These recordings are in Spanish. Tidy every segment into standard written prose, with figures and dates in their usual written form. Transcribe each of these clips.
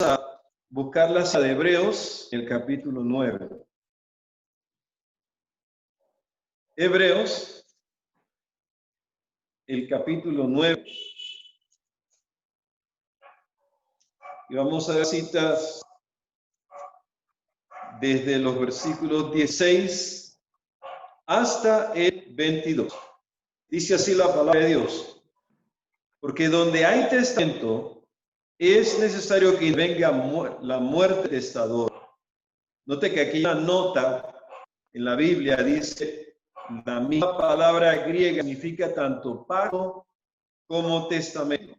a buscar la cita de Hebreos, el capítulo 9. Hebreos, el capítulo 9. Y vamos a ver citas desde los versículos 16 hasta el 22. Dice así la palabra de Dios: porque donde hay testamento, es necesario que venga la muerte del testador. Note que aquí hay una nota en la Biblia, dice, la misma palabra griega significa tanto pacto como testamento.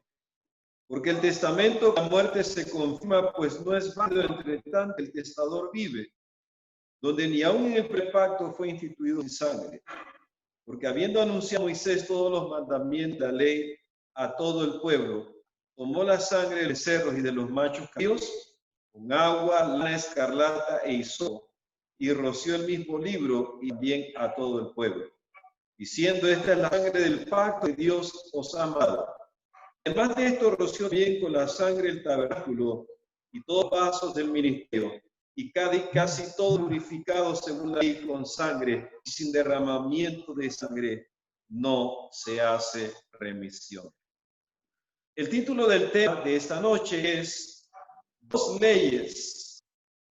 Porque el testamento, la muerte se confirma, pues no es válido entre tanto el testador vive, donde ni aun en el prepacto fue instituido sin sangre. Porque habiendo anunciado Moisés todos los mandamientos de la ley a todo el pueblo, tomó la sangre de los cerdos y de los machos cabríos con agua, lana escarlata e hisopo, y roció el mismo libro y bien a todo el pueblo, diciendo: esta es la sangre del pacto que Dios os ha amado. Además de esto, roció bien con la sangre el tabernáculo y todos los vasos del ministerio, y casi todo purificado según la ley con sangre, y sin derramamiento de sangre no se hace remisión. El título del tema de esta noche es Dos leyes,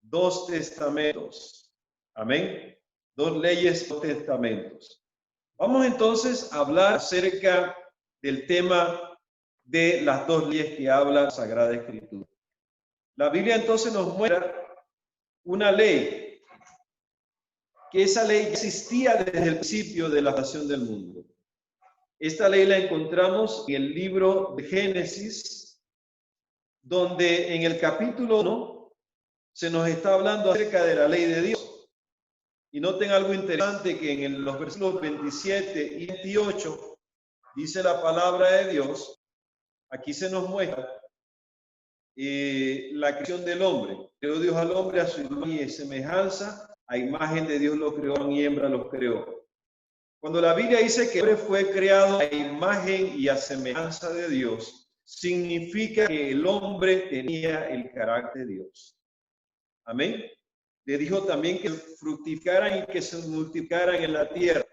dos testamentos. Amén. Dos leyes, dos testamentos. Vamos entonces a hablar acerca del tema de las dos leyes que habla la Sagrada Escritura. La Biblia entonces nos muestra una ley, que esa ley existía desde el principio de la creación del mundo. Esta ley la encontramos en el libro de Génesis, donde en el capítulo 1 se nos está hablando acerca de la ley de Dios. Y noten algo interesante, que en los versículos 27 y 28 dice la palabra de Dios. Aquí se nos muestra la creación del hombre. Creó Dios al hombre a su imagen y semejanza, a imagen de Dios lo creó, y hembra los creó. Cuando la Biblia dice que el hombre fue creado a imagen y a semejanza de Dios, significa que el hombre tenía el carácter de Dios. Amén. Le dijo también que fructificaran y que se multiplicaran en la tierra.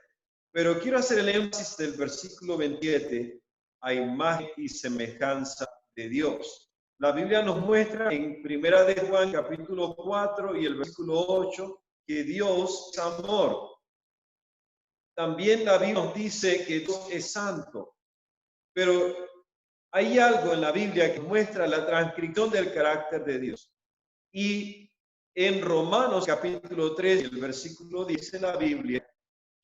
Pero quiero hacer el énfasis del versículo 27, a imagen y semejanza de Dios. La Biblia nos muestra en Primera de Juan, capítulo 4 y el versículo 8, que Dios es amor. También la Biblia nos dice que Dios es santo. Pero hay algo en la Biblia que muestra la transcripción del carácter de Dios. Y en Romanos, capítulo 3, el versículo 10, dice la Biblia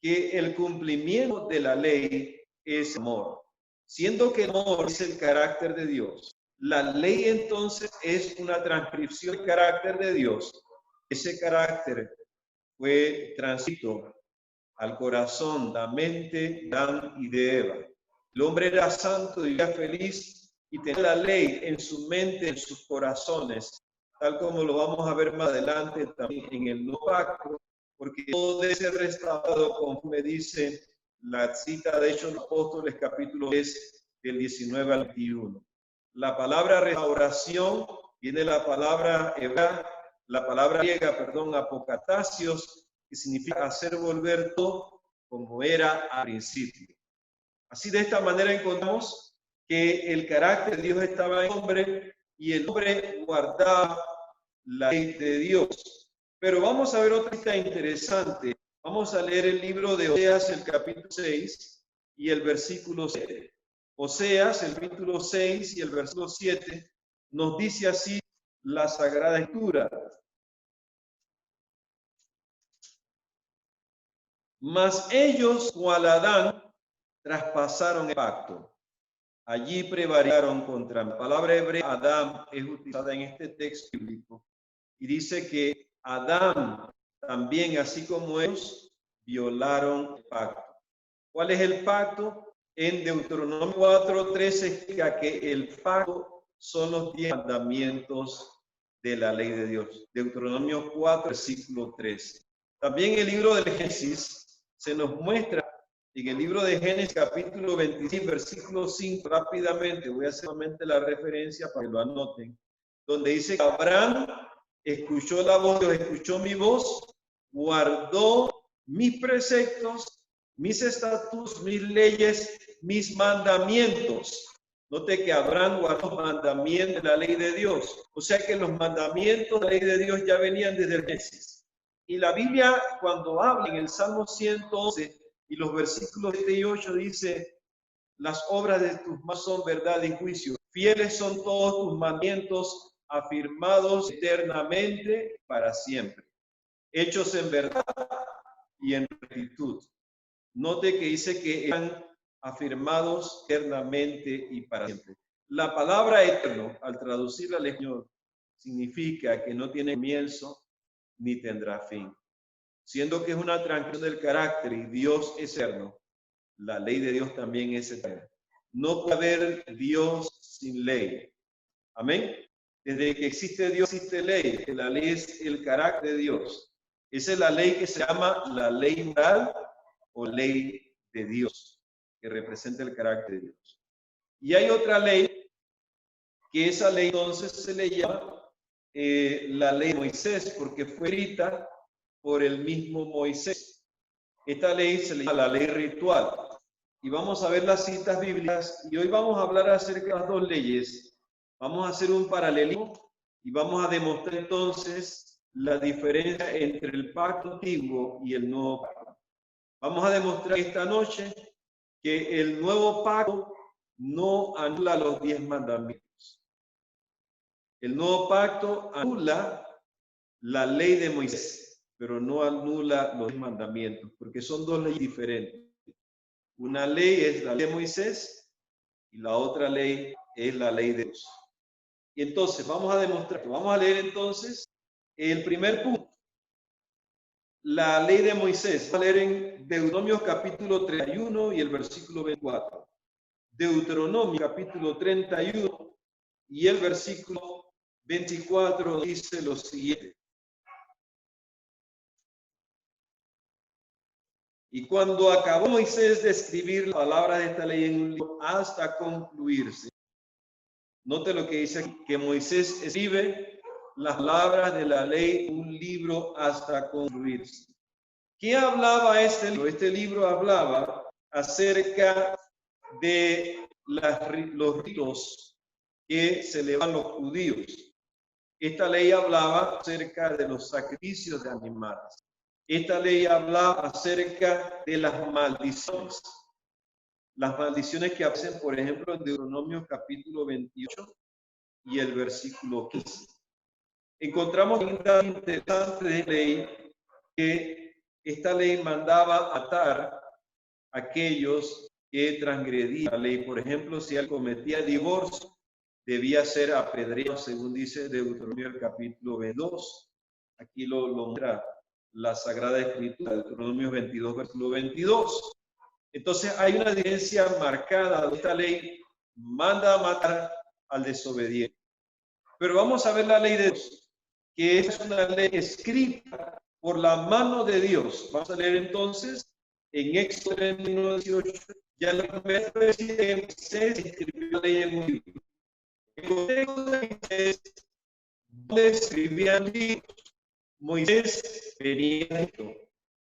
que el cumplimiento de la ley es amor. Siendo que el amor es el carácter de Dios, la ley entonces es una transcripción del carácter de Dios. Ese carácter fue transmitido al corazón, la mente de Adán y de Eva. El hombre era santo y era feliz y tenía la ley en su mente, en sus corazones, tal como lo vamos a ver más adelante también en el nuevo pacto, porque todo debe ser restaurado, conforme dice la cita de Hechos de los Apóstoles, capítulo 10, del 19 al 21. La palabra restauración viene de la palabra hebrea, la palabra griega, apokatasios, que significa hacer volver todo como era al principio. Así, de esta manera encontramos que el carácter de Dios estaba en el hombre y el hombre guardaba la ley de Dios. Pero vamos a ver otra cita interesante. Vamos a leer el libro de Oseas, el capítulo 6 y el versículo 7. Oseas, el capítulo 6 y el versículo 7, nos dice así la Sagrada Escritura: mas ellos, cual Adán, traspasaron el pacto. Allí prevaricaron contra la palabra hebrea. Adán es utilizada en este texto bíblico y dice que Adán también, así como ellos, violaron el pacto. ¿Cuál es el pacto? En Deuteronomio 4:13 explica que el pacto son los 10 mandamientos de la ley de Dios. Deuteronomio 4, versículo 13. También el libro del Génesis se nos muestra, en el libro de Génesis, capítulo 26, versículo 5, rápidamente, voy a hacer solamente la referencia para que lo anoten. donde dice que Abraham escuchó la voz de Dios, escuchó mi voz, guardó mis preceptos, mis estatutos, mis leyes, mis mandamientos. Note que Abraham guardó los mandamientos de la ley de Dios. O sea que los mandamientos de la ley de Dios ya venían desde el Génesis. Y la Biblia, cuando habla en el Salmo 111 y los versículos 7 y 8, dice: las obras de tus manos son verdad y juicio. Fieles son todos tus mandamientos, afirmados eternamente para siempre. Hechos en verdad y en rectitud. Note que dice que están afirmados eternamente y para siempre. La palabra eterno, al traducirla al español, significa que no tiene comienzo ni tendrá fin. Siendo que es una transgresión del carácter y Dios es eterno, la ley de Dios también es eterna. No puede haber Dios sin ley. Amén. Desde que existe Dios existe ley. La ley es el carácter de Dios. Esa es la ley que se llama la ley moral o ley de Dios, que representa el carácter de Dios. Y hay otra ley, que esa ley entonces se le llama la ley de Moisés, porque fue escrita por el mismo Moisés. Esta ley se le llama la ley ritual. Y vamos a ver las citas bíblicas, y hoy vamos a hablar acerca de las dos leyes. Vamos a hacer un paralelismo y vamos a demostrar entonces la diferencia entre el pacto antiguo y el nuevo pacto. Vamos a demostrar esta noche que el nuevo pacto no anula los 10 mandamientos. El nuevo pacto anula la ley de Moisés, pero no anula los 10 mandamientos, porque son dos leyes diferentes. Una ley es la ley de Moisés y la otra ley es la ley de Dios. Y entonces vamos a demostrar, vamos a leer entonces el primer punto. La ley de Moisés. Vamos a leer en Deuteronomio capítulo 31 y el versículo 24. Deuteronomio capítulo 31 y el versículo 24 dice lo siguiente. Y cuando acabó Moisés de escribir la palabra de esta ley en un libro hasta concluirse, note lo que dice aquí, que Moisés escribe las palabras de la ley en un libro hasta concluirse. ¿Qué hablaba este libro? Este libro hablaba acerca de los ritos que celebraban los judíos. Esta ley hablaba acerca de los sacrificios de animales. Esta ley hablaba acerca de las maldiciones. Las maldiciones que aparecen, por ejemplo, en Deuteronomio capítulo 28 y el versículo 15. Encontramos un dato interesante de ley, que esta ley mandaba atar a aquellos que transgredían la ley. Por ejemplo, si él cometía divorcio, debía ser apedreado, según dice Deuteronomio el capítulo 22. Aquí lo muestra la Sagrada Escritura, Deuteronomio 22, versículo 22. Entonces hay una diferencia marcada de esta ley, manda a matar al desobediente. Pero vamos a ver la ley de Dios, que es una ley escrita por la mano de Dios. Vamos a leer entonces en Éxodo 31:18, ya la primera vez que Moisés escribió la ley en un libro. En el contexto de Moisés, donde escribían libros, Moisés venía de esto.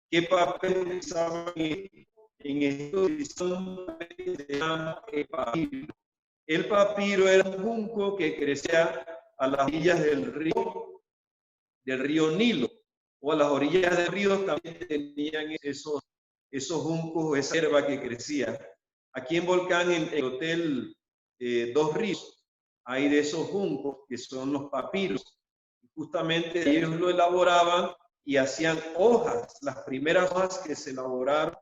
¿Qué papel utilizaban en esto? Se llama el papiro. El papiro era un junco que crecía a las orillas del río Nilo, o a las orillas del río también tenían esos juncos, esa hierba que crecía. Aquí en Volcán, en el hotel Dos Ríos, hay de esos juncos que son los papiros. Justamente ellos lo elaboraban y hacían hojas. Las primeras hojas que se elaboraron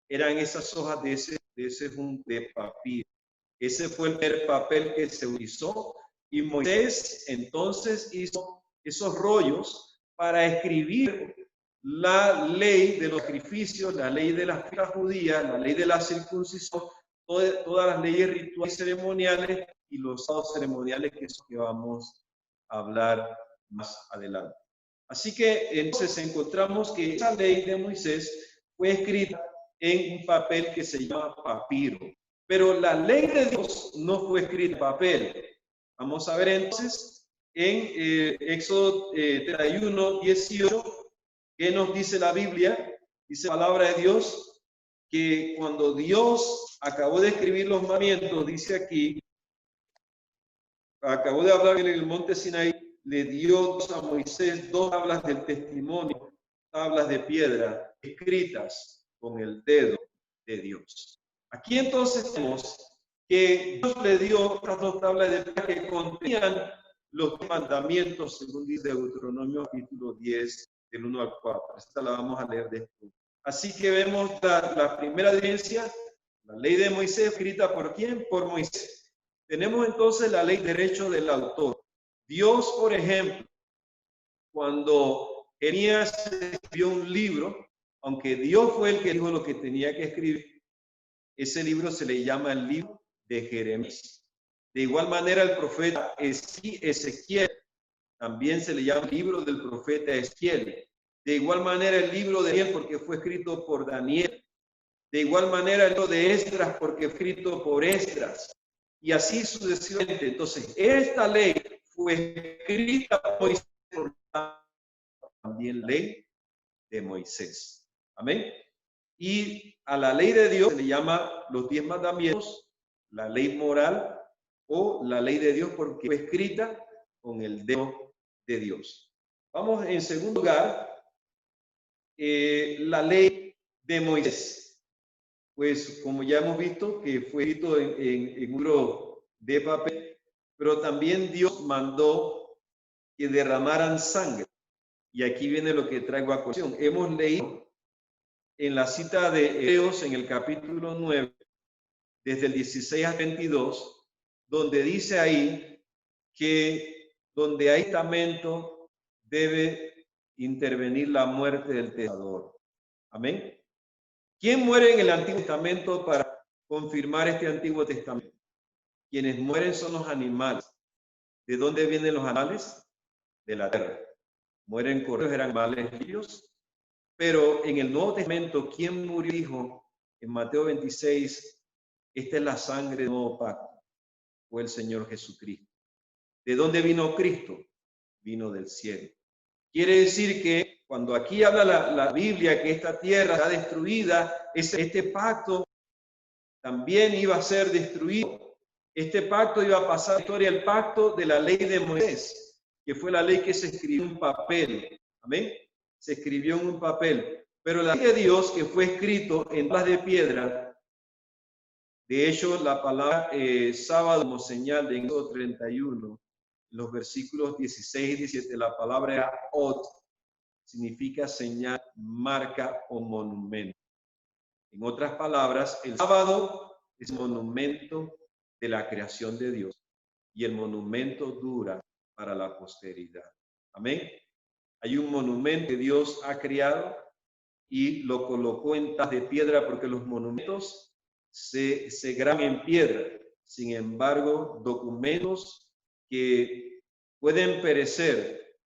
eran esas hojas de ese junco de papiro. Ese fue el primer papel que se utilizó, y Moisés entonces hizo esos rollos para escribir la ley de los sacrificios, la ley de las fiestas judías, la ley de la circuncisión, todas las leyes rituales y ceremoniales y los sábados ceremoniales, que es lo que vamos a hablar más adelante. Así que entonces encontramos que esa ley de Moisés fue escrita en un papel que se llama papiro. Pero la ley de Dios no fue escrita en papel. Vamos a ver entonces en Éxodo 31, 18, ¿qué nos dice la Biblia? Dice la palabra de Dios que cuando Dios acabó de escribir los mandamientos, dice aquí, acabó de hablar en el monte Sinaí, le dio a Moisés 2 tablas del testimonio, tablas de piedra, escritas con el dedo de Dios. Aquí entonces vemos que Dios le dio estas 2 tablas de piedra que contenían los mandamientos, según dice Deuteronomio capítulo 10, del 1 al 4. Esta la vamos a leer después. Así que vemos la primera evidencia, la ley de Moisés, escrita por ¿quién? Por Moisés. Tenemos entonces la ley derecho del autor. Dios, por ejemplo, cuando Jeremías escribió un libro, aunque Dios fue el que dijo lo que tenía que escribir, ese libro se le llama el libro de Jeremías. De igual manera, el profeta Ezequiel también se le llama el libro del profeta Ezequiel. De igual manera, el libro de Daniel, porque fue escrito por Daniel. De igual manera, el libro de Esdras, porque fue escrito por Esdras. Y así sucesivamente. Entonces, esta ley fue escrita por Moisés, también ley de Moisés. Amén. Y a la ley de Dios se le llama los 10 mandamientos, la ley moral o la ley de Dios porque fue escrita con el dedo de Dios. Vamos en segundo lugar, la ley de Moisés. Pues como ya hemos visto que fue escrito en un libro de papel, pero también Dios mandó que derramaran sangre. Y aquí viene lo que traigo a colación. Hemos leído en la cita de Hebreos en el capítulo 9, desde el 16 al 22, donde dice ahí que donde hay testamento debe intervenir la muerte del testador. Amén. ¿Quién muere en el Antiguo Testamento para confirmar este Antiguo Testamento? Quienes mueren son los animales. ¿De dónde vienen los animales? De la tierra. Mueren corderos, eran animales limpios. Pero en el Nuevo Testamento, ¿quién murió? Dijo en Mateo 26, esta es la sangre del nuevo pacto, fue el Señor Jesucristo. ¿De dónde vino Cristo? Vino del cielo. Quiere decir que cuando aquí habla la Biblia que esta tierra está destruida, este pacto también iba a ser destruido. Este pacto iba a pasar a la historia, el pacto de la ley de Moisés, que fue la ley que se escribió en papel. Amén. Se escribió en un papel. Pero la ley de Dios que fue escrito en tablas de piedra, de hecho la palabra sábado como señal de Éxodo 31, los versículos 16 y 17, la palabra era ot, significa señal, marca o monumento. En otras palabras, el sábado es monumento de la creación de Dios y el monumento dura para la posteridad. Amén. Hay un monumento que Dios ha creado y lo colocó en tablas de piedra porque los monumentos se graban en piedra. Sin embargo, documentos que pueden perecer.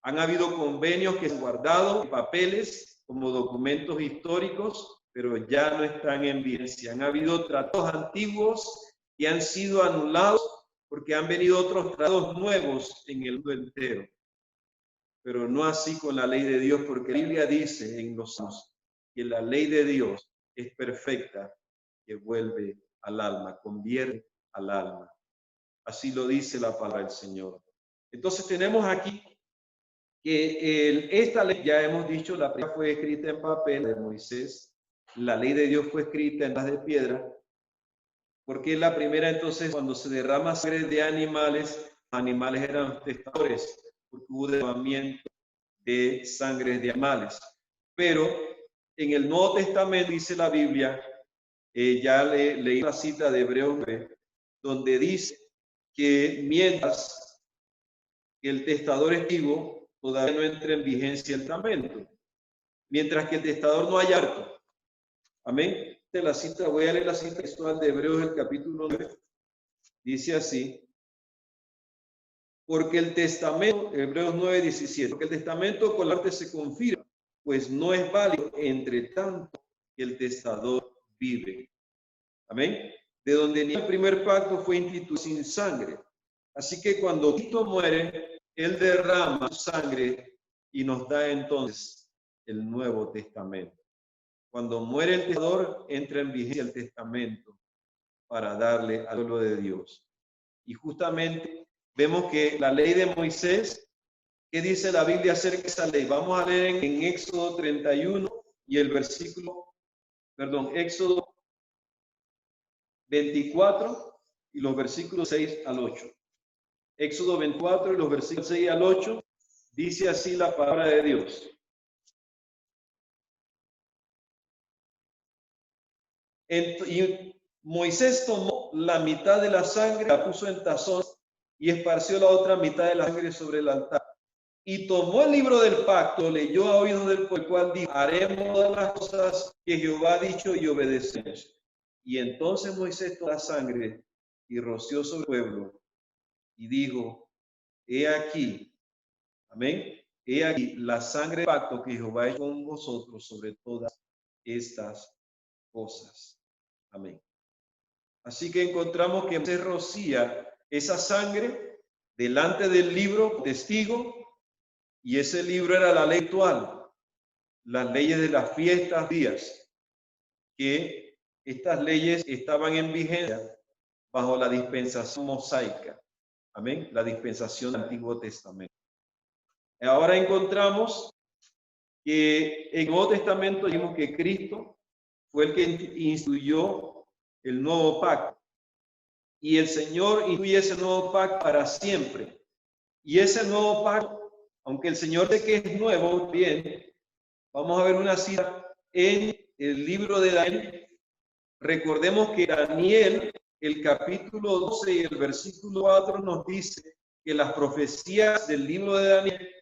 Han habido convenios que se han guardado en papeles como documentos históricos, pero ya no están en vigencia. Han habido tratados antiguos que han sido anulados porque han venido otros tratados nuevos en el mundo entero. Pero no así con la ley de Dios, porque la Biblia dice en los Salmos que la ley de Dios es perfecta, que vuelve al alma, convierte al alma. Así lo dice la palabra del Señor. Entonces tenemos aquí que esta ley, ya hemos dicho, la primera fue escrita en papel de Moisés, la ley de Dios fue escrita en tablas de piedra, porque la primera entonces cuando se derrama sangre de animales, animales eran testadores, porque hubo derramamiento de sangre de animales. Pero en el Nuevo Testamento dice la Biblia, ya leí la cita de Hebreos 9, donde dice que mientras que el testador es vivo, todavía no entra en vigencia el testamento. Mientras que el testador no haya muerto. Amén. La cita, voy a leer la cita textual de Hebreos, el capítulo 9. Dice así. Porque el testamento, Hebreos 9, 17, porque el testamento con la muerte se confirma, pues no es válido entre tanto que el testador vive. Amén. De donde ni el primer pacto fue instituido sin sangre, Así que cuando Cristo muere, Él derrama su sangre y nos da entonces el Nuevo Testamento. Cuando muere el testador, entra en vigencia el testamento para darle al pueblo de Dios. Y justamente vemos que la ley de Moisés, ¿qué dice la Biblia acerca de esa ley? Vamos a leer en Éxodo 31 y el Éxodo 24 y los versículos 6 al 8. Éxodo 24 y los versículos 6 al 8, dice así la palabra de Dios. Y Moisés tomó la mitad de la sangre, la puso en tazón y esparció la otra mitad de la sangre sobre el altar. Y tomó el libro del pacto, leyó a oídos del cual dijo: haremos todas las cosas que Jehová ha dicho y obedecemos. Y entonces Moisés tomó la sangre y roció sobre el pueblo y dijo: he aquí, amén, he aquí la sangre del pacto que Jehová ha hecho con vosotros sobre todas estas cosas. Amén. Así que encontramos que se rocía esa sangre delante del libro testigo, y ese libro era la ley actual, las leyes de las fiestas, días, que estas leyes estaban en vigencia bajo la dispensación mosaica. Amén, la dispensación del Antiguo Testamento. Ahora encontramos que en el Nuevo Testamento vimos que Cristo fue el que instituyó el nuevo pacto. Y el Señor instituye ese nuevo pacto para siempre. Y ese nuevo pacto, aunque el Señor de que es nuevo, bien, vamos a ver una cita en el libro de Daniel. Recordemos que Daniel, el capítulo 12 y el versículo 4 nos dice que las profecías del libro de Daniel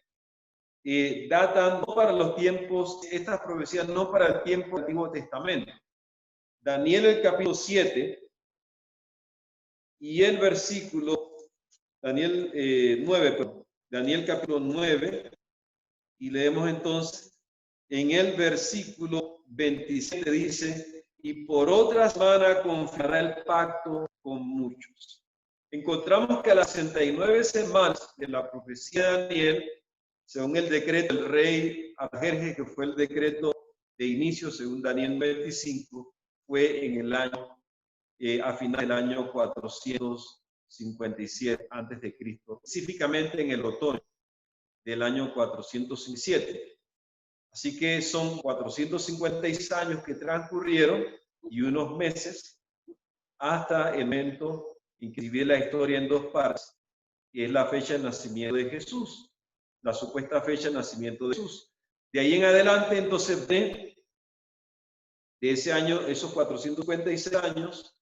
datan no para los tiempos, estas profecías no para el tiempo del Antiguo Testamento. Daniel, el capítulo 7 y el versículo, Daniel 9, Daniel capítulo 9, y leemos entonces en el versículo 27, dice: y por otra semana confirmará el pacto con muchos. Encontramos que a las 69 semanas de la profecía de Daniel, según el decreto del rey Artajerjes, que fue el decreto de inicio según Daniel 25, fue en el año, a final del año 457 antes de Cristo, específicamente en el otoño del año 457. Así que son 456 años que transcurrieron y unos meses hasta el momento en que divide la historia en dos partes, que es la fecha de nacimiento de Jesús, la supuesta fecha de nacimiento de Jesús. De ahí en adelante, entonces, de ese año, esos 456 años,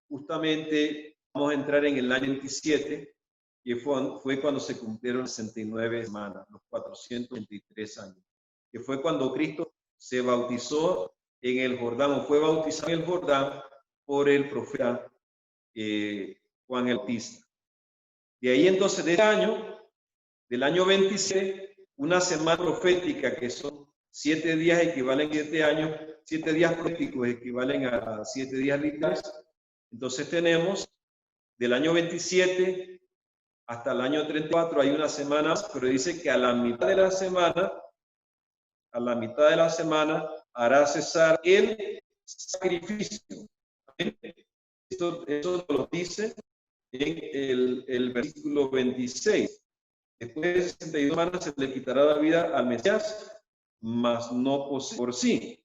justamente vamos a entrar en el año 27, que fue cuando se cumplieron 69 semanas, los 423 años, que fue cuando Cristo se bautizó en el Jordán, o fue bautizado en el Jordán por el profeta Juan el Bautista. De ahí entonces, de este año, del año 27, una semana profética, que son 7 días equivalen a 7 años, 7 días proféticos equivalen a 7 días literales. Entonces tenemos del año 27 hasta el año 34 hay una semana, pero dice que a la mitad de la semana hará cesar el sacrificio. Eso lo dice en el versículo 26. Después de 62 semanas se le quitará la vida al Mesías, mas no por sí.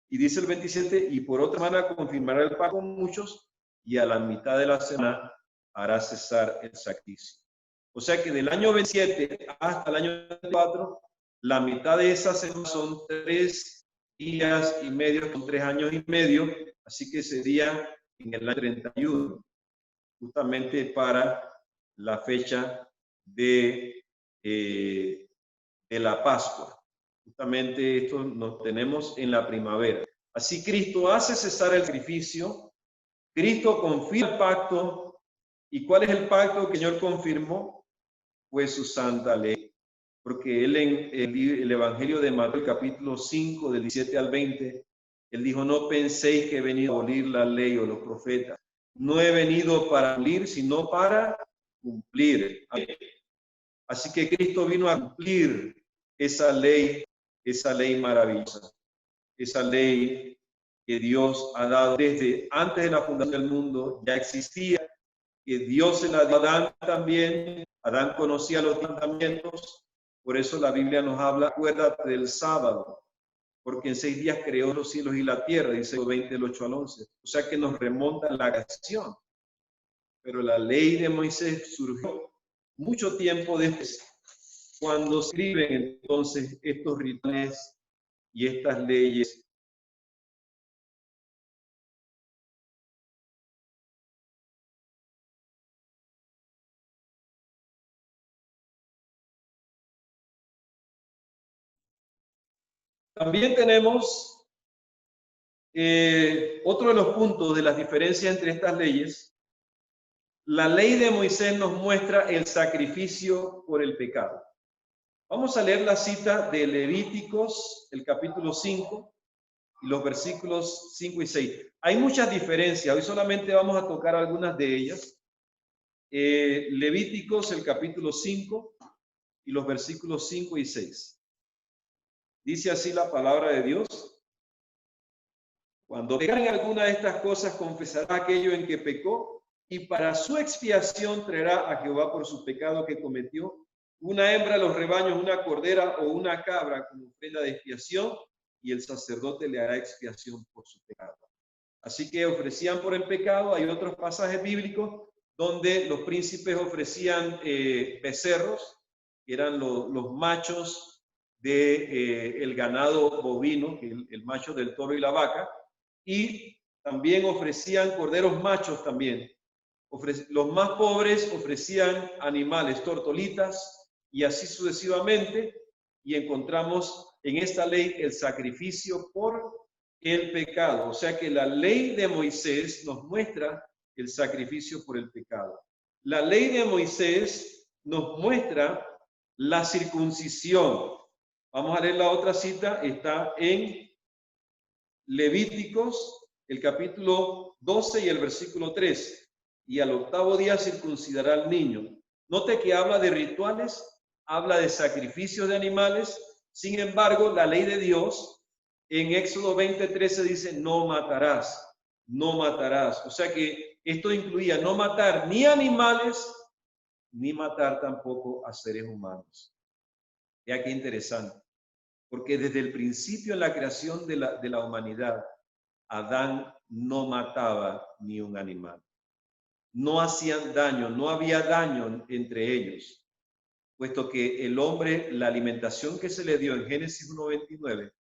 Y dice el 27, y por otra semana confirmará el pacto con muchos, y a la mitad de la semana hará cesar el sacrificio. O sea que del año 27 hasta el año 24, la mitad de esa semana son 3 días y medio, son 3 años y medio, así que sería en el año 31, justamente para la fecha de la Pascua. Justamente esto nos tenemos en la primavera. Así Cristo hace cesar el sacrificio, Cristo confirma el pacto. ¿Y cuál es el pacto que el Señor confirmó? Pues su santa ley. Porque él en el Evangelio de Mateo, capítulo 5, del 17 al 20, él dijo: no penséis que he venido a abolir la ley o los profetas. No he venido para abolir, sino para cumplir. Amén. Así que Cristo vino a cumplir esa ley maravillosa, esa ley que Dios ha dado desde antes de la fundación del mundo, ya existía, que Dios se la dio a Adán también. Adán conocía los mandamientos, por eso la Biblia nos habla, acuérdate del sábado, porque en 6 días creó los cielos y la tierra, dice 20 del 8 al 11. O sea que nos remonta a la creación. Pero la ley de Moisés surgió mucho tiempo después, cuando se escriben entonces estos rituales y estas leyes. También tenemos otro de los puntos de las diferencias entre estas leyes. La ley de Moisés nos muestra el sacrificio por el pecado. Vamos a leer la cita de Levíticos, el capítulo 5, y los versículos 5 y 6. Hay muchas diferencias, hoy solamente vamos a tocar algunas de ellas. Levíticos, el capítulo 5, y los versículos 5 y 6. Dice así la palabra de Dios. Cuando pecare en alguna de estas cosas, confesará aquello en que pecó, y para su expiación traerá a Jehová por su pecado que cometió una hembra de los rebaños, una cordera o una cabra como ofrenda de expiación, y el sacerdote le hará expiación por su pecado. Así que ofrecían por el pecado. Hay otros pasajes bíblicos donde los príncipes ofrecían becerros, que eran los machos del ganado bovino, el macho del toro y la vaca, y también ofrecían corderos machos también. Los más pobres ofrecían animales, tortolitas, y así sucesivamente, y encontramos en esta ley el sacrificio por el pecado. O sea que la ley de Moisés nos muestra el sacrificio por el pecado. La ley de Moisés nos muestra la circuncisión. Vamos a leer la otra cita, está en Levíticos, el capítulo 12 y el versículo 3. Y al 8º día circuncidará al niño. Note que habla de rituales, habla de sacrificios de animales. Sin embargo, la ley de Dios en Éxodo 20:13 dice: no matarás, no matarás. O sea que esto incluía no matar ni animales, ni matar tampoco a seres humanos. Ya que interesante, porque desde el principio en la creación de la humanidad, Adán no mataba ni un animal. No hacían daño, no había daño entre ellos, puesto que el hombre, la alimentación que se le dio en Génesis 1:29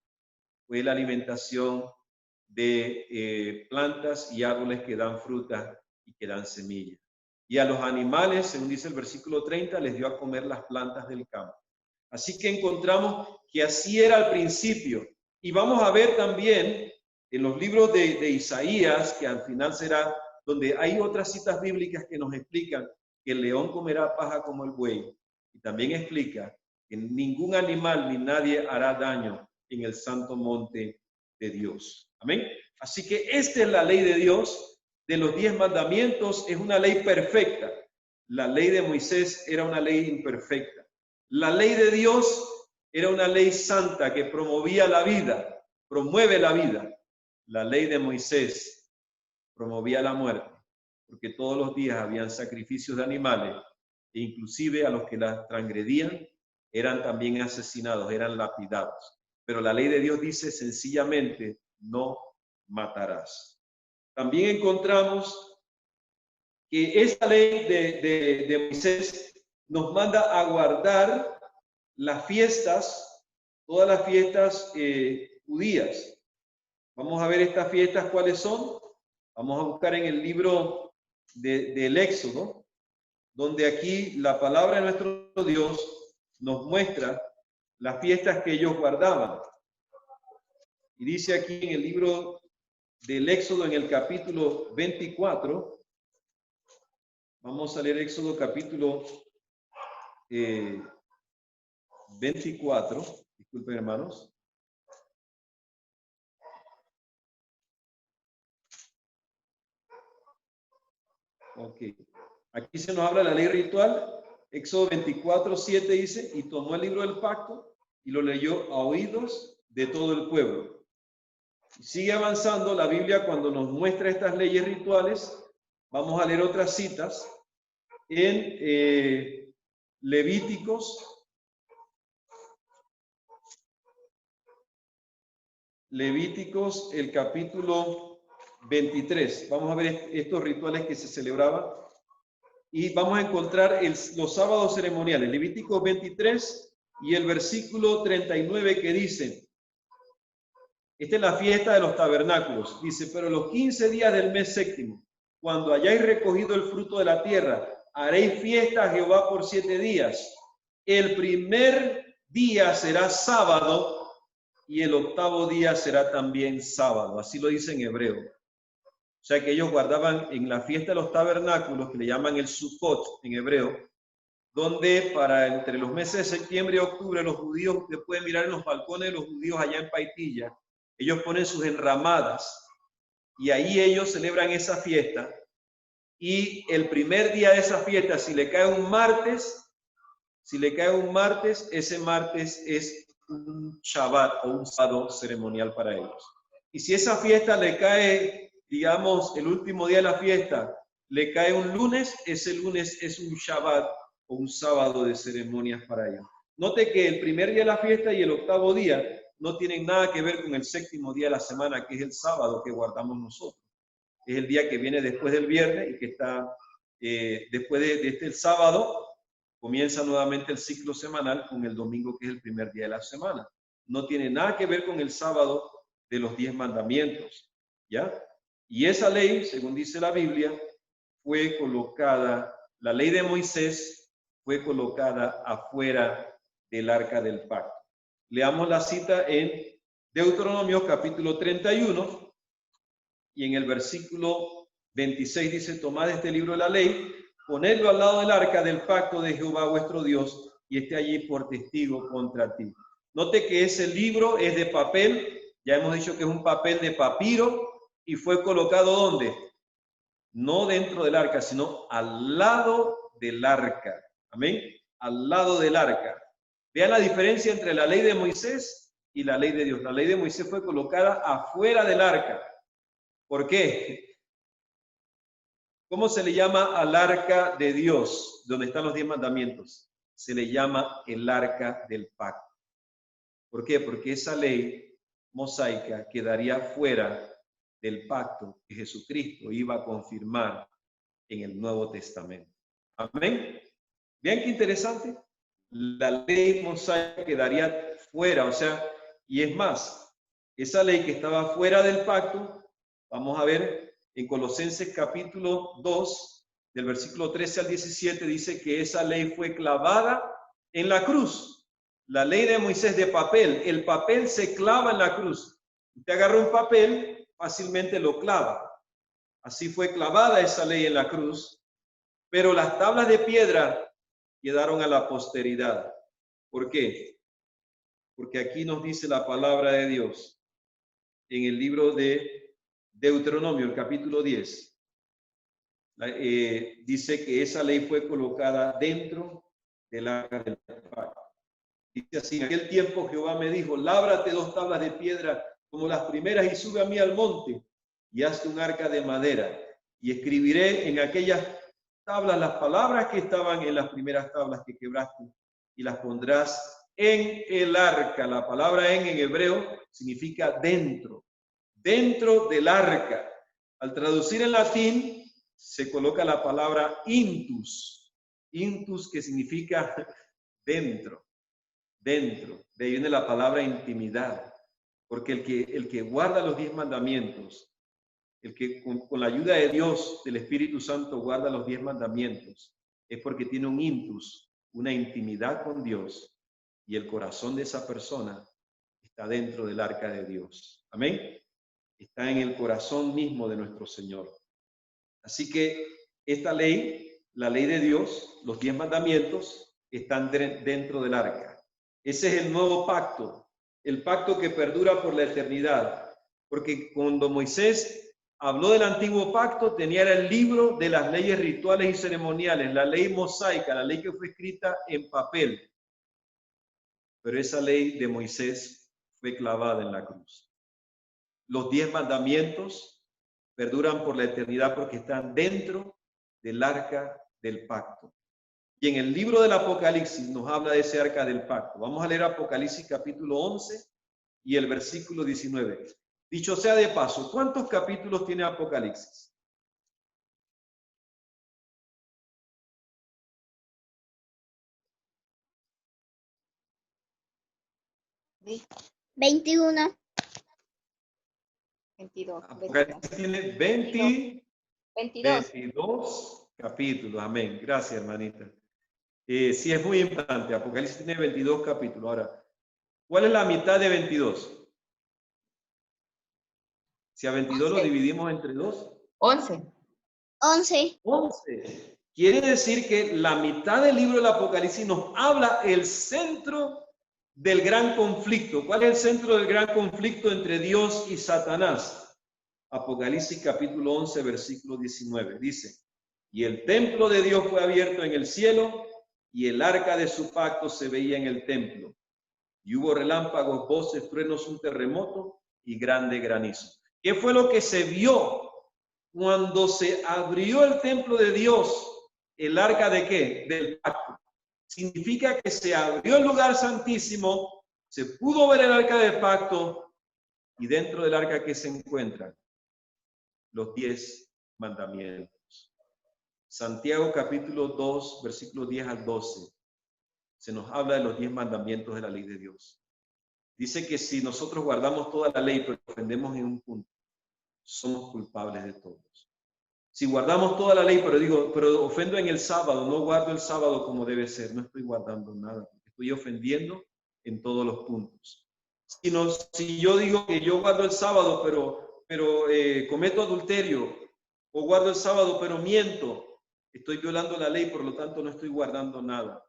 fue la alimentación de plantas y árboles que dan fruta y que dan semilla. Y a los animales, según dice el versículo 30, les dio a comer las plantas del campo. Así que encontramos que así era al principio. Y vamos a ver también en los libros de Isaías, que al final será donde hay otras citas bíblicas que nos explican que el león comerá paja como el buey. Y también explica que ningún animal ni nadie hará daño en el santo monte de Dios. Amén. Así que esta es la ley de Dios, de los 10 mandamientos. Es una ley perfecta. La ley de Moisés era una ley imperfecta. La ley de Dios era una ley santa que promovía la vida, promueve la vida. La ley de Moisés promovía la muerte, porque todos los días habían sacrificios de animales, e inclusive a los que las transgredían eran también asesinados, eran lapidados. Pero la ley de Dios dice sencillamente: no matarás. También encontramos que esta ley de Moisés nos manda a guardar las fiestas, todas las fiestas judías. Vamos a ver estas fiestas cuáles son. Vamos a buscar en el libro del Éxodo, donde aquí la palabra de nuestro Dios nos muestra las fiestas que ellos guardaban. Y dice aquí en el libro del Éxodo, en el capítulo 24, vamos a leer Éxodo capítulo 24, disculpen hermanos. Ok, Aquí se nos habla de la ley ritual. Éxodo 24:7 dice, y tomó el libro del pacto y lo leyó a oídos de todo el pueblo. Y sigue avanzando la Biblia cuando nos muestra estas leyes rituales. Vamos a leer otras citas en Levíticos. Levíticos, el capítulo 23. Vamos a ver estos rituales que se celebraban. Y vamos a encontrar los sábados ceremoniales. Levíticos 23 y el versículo 39 que dice, esta es la fiesta de los tabernáculos. Dice, pero los 15 días del mes séptimo, cuando hayáis recogido el fruto de la tierra, haréis fiesta a Jehová por 7 días. El primer día será sábado y el octavo día será también sábado. Así lo dice en hebreo. O sea que ellos guardaban en la fiesta de los tabernáculos, que le llaman el Sukkot en hebreo, donde para entre los meses de septiembre y octubre los judíos, ustedes pueden mirar en los balcones de los judíos allá en Paitilla, ellos ponen sus enramadas y ahí ellos celebran esa fiesta. Y el primer día de esa fiesta, si le cae un martes, ese martes es un Shabbat o un sábado ceremonial para ellos. Y si esa fiesta le cae, digamos, el último día de la fiesta, le cae un lunes, ese lunes es un Shabbat o un sábado de ceremonias para ellos. Note que el primer día de la fiesta y el octavo día no tienen nada que ver con el séptimo día de la semana, que es el sábado que guardamos nosotros. Es el día que viene después del viernes y que está después de este el sábado, comienza nuevamente el ciclo semanal con el domingo, que es el primer día de la semana. No tiene nada que ver con el sábado de los 10 mandamientos, ¿ya? Y esa ley, según dice la Biblia, fue colocada, la ley de Moisés fue colocada afuera del arca del pacto. Leamos la cita en Deuteronomio capítulo 31 y en el versículo 26 dice, tomad este libro de la ley, ponedlo al lado del arca del pacto de Jehová vuestro Dios y esté allí por testigo contra ti. Note que ese libro es de papel, ya hemos dicho que es un papel de papiro y fue colocado ¿dónde? No dentro del arca, sino al lado del arca. Amén. Al lado del arca. Vean la diferencia entre la ley de Moisés y la ley de Dios. La ley de Moisés fue colocada afuera del arca. ¿Por qué? ¿Cómo se le llama al arca de Dios, donde están los 10 mandamientos? Se le llama el arca del pacto. ¿Por qué? Porque esa ley mosaica quedaría fuera del pacto que Jesucristo iba a confirmar en el Nuevo Testamento. Amén. Vean qué interesante. La ley mosaica quedaría fuera, o sea, y es más, esa ley que estaba fuera del pacto, vamos a ver en Colosenses capítulo 2, del versículo 13 al 17, dice que esa ley fue clavada en la cruz. La ley de Moisés de papel, el papel se clava en la cruz. Usted agarra un papel, fácilmente lo clava. Así fue clavada esa ley en la cruz, pero las tablas de piedra quedaron a la posteridad. ¿Por qué? Porque aquí nos dice la palabra de Dios en el libro de Deuteronomio, el capítulo 10. Dice que esa ley fue colocada dentro del arca del pacto. Dice así, en aquel tiempo Jehová me dijo, lábrate 2 tablas de piedra como las primeras y sube a mí al monte y hazte un arca de madera y escribiré en aquellas tablas las palabras que estaban en las primeras tablas que quebraste y las pondrás en el arca. La palabra en hebreo significa dentro del arca. Al traducir en latín se coloca la palabra intus, que significa dentro. De ahí viene la palabra intimidad, porque el que guarda los 10 mandamientos, el que con la ayuda de Dios, del Espíritu Santo, guarda los 10 mandamientos, es porque tiene un intus, una intimidad con Dios, y el corazón de esa persona está dentro del arca de Dios. Amén. Está en el corazón mismo de nuestro Señor. Así que esta ley, la ley de Dios, los 10 mandamientos, están dentro del arca. Ese es el nuevo pacto, el pacto que perdura por la eternidad. Porque cuando Moisés habló del antiguo pacto, tenía el libro de las leyes rituales y ceremoniales, la ley mosaica, la ley que fue escrita en papel. Pero esa ley de Moisés fue clavada en la cruz. Los 10 mandamientos perduran por la eternidad porque están dentro del arca del pacto. Y en el libro del Apocalipsis nos habla de ese arca del pacto. Vamos a leer Apocalipsis capítulo 11 y el versículo 19. Dicho sea de paso, ¿cuántos capítulos tiene Apocalipsis? Sí. 21. 22. Apocalipsis tiene 22 capítulos. Amén. Gracias, hermanita. Sí, es muy importante. Apocalipsis tiene 22 capítulos. Ahora, ¿cuál es la mitad de 22? Si a 22 lo dividimos entre 2. 11. 11. 11. Quiere decir que la mitad del libro del Apocalipsis nos habla el centro del gran conflicto. ¿Cuál es el centro del gran conflicto entre Dios y Satanás? Apocalipsis capítulo 11, versículo 19. Dice, y el templo de Dios fue abierto en el cielo y el arca de su pacto se veía en el templo. Y hubo relámpagos, voces, truenos, un terremoto y grande granizo. ¿Qué fue lo que se vio cuando se abrió el templo de Dios? ¿El arca de qué? Del pacto. Significa que se abrió el lugar santísimo, se pudo ver el arca del pacto y dentro del arca que se encuentran los 10 mandamientos. Santiago capítulo 2, versículos 10 al 12. Se nos habla de los 10 mandamientos de la ley de Dios. Dice que si nosotros guardamos toda la ley, pero ofendemos en un punto, somos culpables de todos. Si guardamos toda la ley, pero ofendo en el sábado, no guardo el sábado como debe ser, no estoy guardando nada, estoy ofendiendo en todos los puntos. Si yo digo que yo guardo el sábado, pero cometo adulterio, o guardo el sábado, pero miento, estoy violando la ley, por lo tanto no estoy guardando nada.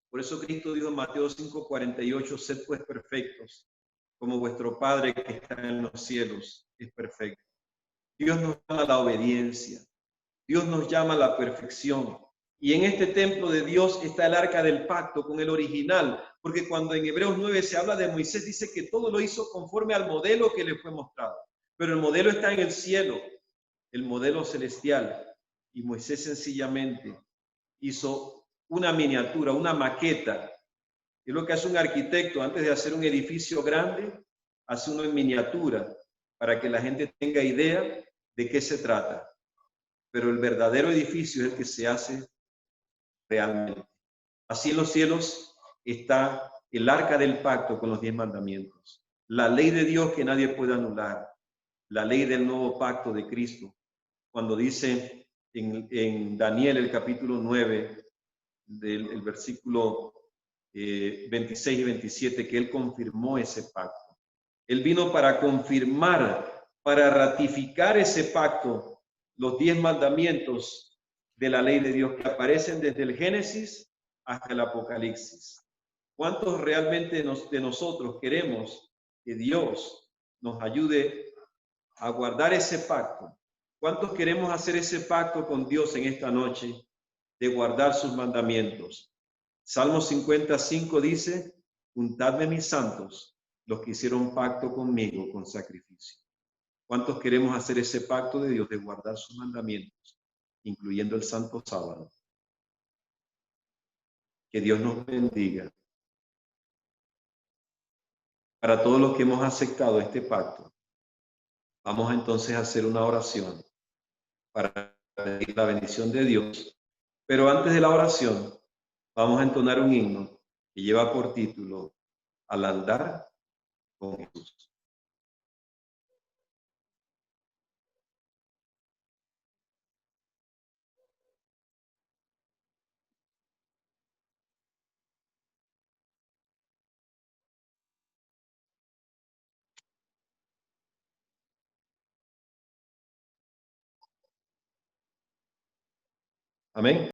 Por eso Cristo dijo en Mateo 5:48, sed pues perfectos, como vuestro Padre que está en los cielos es perfecto. Dios nos llama a la obediencia. Dios nos llama a la perfección. Y en este templo de Dios está el arca del pacto con el original, porque cuando en Hebreos 9 se habla de Moisés, dice que todo lo hizo conforme al modelo que le fue mostrado. Pero el modelo está en el cielo, el modelo celestial. Y Moisés sencillamente hizo una miniatura, una maqueta. Es lo que hace un arquitecto antes de hacer un edificio grande, hace uno en miniatura para que la gente tenga idea de qué se trata. Pero el verdadero edificio es el que se hace realmente. Así en los cielos está el arca del pacto con los 10 mandamientos, la ley de Dios que nadie puede anular, la ley del nuevo pacto de Cristo. Cuando dice en Daniel el capítulo 9, del versículo 26 y 27, que Él confirmó ese pacto. Él vino para confirmar, para ratificar ese pacto, los 10 mandamientos de la ley de Dios que aparecen desde el Génesis hasta el Apocalipsis. ¿Cuántos realmente de nosotros queremos que Dios nos ayude a guardar ese pacto? ¿Cuántos queremos hacer ese pacto con Dios en esta noche de guardar sus mandamientos? Salmo 55 dice, juntadme mis santos, los que hicieron pacto conmigo con sacrificio. ¿Cuántos queremos hacer ese pacto de Dios de guardar sus mandamientos, incluyendo el santo sábado? Que Dios nos bendiga. Para todos los que hemos aceptado este pacto, vamos entonces a hacer una oración para pedir la bendición de Dios. Pero antes de la oración, vamos a entonar un himno que lleva por título Al andar con Jesús. Amén.